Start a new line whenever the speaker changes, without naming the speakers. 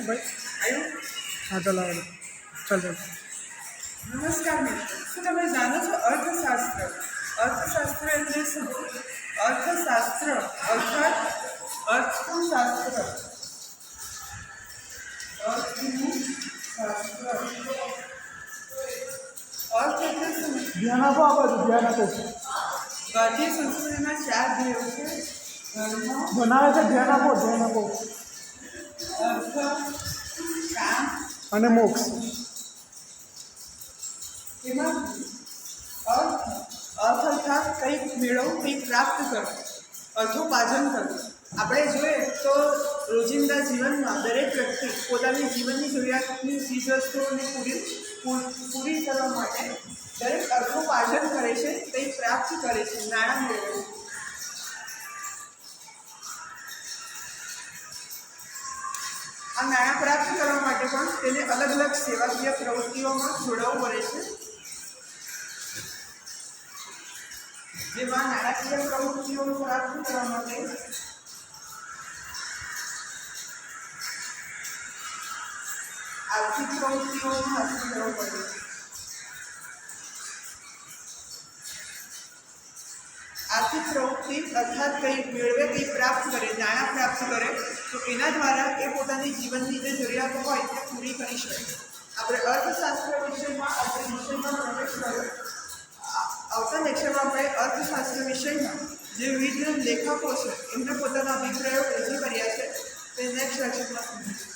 ભાઈ
આવ્યું?
હા ચાલો ચાલ
નમસ્કાર મિત્રો, શું તમે જાણો છો અર્થશાસ્ત્ર? અર્થશાસ્ત્ર એટલે શું? અર્થશાસ્ત્ર અર્થાત અર્થનું શાસ્ત્ર. અર્થનું શાસ્ત્ર. અર્થ એટલે શું?
ધ્યાન આપો આ બાજુ ધ્યાન આપો
ભારતીય સંસ્કૃતિના 4 ધ્યેયો છે: ધર્મ,
બનાવે છે ધ્યાન આપો
અર્થ, કામ
અને મોક્ષ.
એમાં અર્થ અર્થાત કંઈક મેળવવું, કંઈક પ્રાપ્ત કરવું, અર્થોપાર્જન કરવું. આપણે જોઈએ તો રોજિંદા જીવનમાં દરેક વ્યક્તિ પોતાની જીવનની જરૂરિયાતની ચીજવસ્તુઓને પૂરી કરવા માટે દરેક અર્થોપાર્જન કરે છે, કંઈક પ્રાપ્ત કરે છે, નાણાં મેળવે છે. આ નાણાં પ્રાપ્ત કરવા માટે પણ તેને અલગ અલગ સેવાકીય પ્રવૃત્તિઓમાં જોડાવવું પડે છે, જેમાં નાણાકીય પ્રવૃત્તિઓ પ્રાપ્ત કરવા માટે આર્થિક પ્રવૃત્તિઓમાં હાંસલ કરવો પડે છે. આર્થિક પ્રવૃત્તિ અર્થાત કંઈ મેળવે, કંઈ પ્રાપ્ત કરે, નાણાં પ્રાપ્ત કરે, તો એના દ્વારા એ પોતાની જીવનની જે જરૂરિયાતો હોય તે પૂરી કરી શકે. આપણે અર્થશાસ્ત્ર વિષયમાં પ્રવેશ કર્યો. આવતા લેક્ચરમાં આપણે અર્થશાસ્ત્ર વિષયમાં જે વિવિધ લેખકો છે એમને પોતાના અભિપ્રાયો રજૂ કર્યા છે તે નેક્સ્ટ લેક્ચરમાં સમજીશું.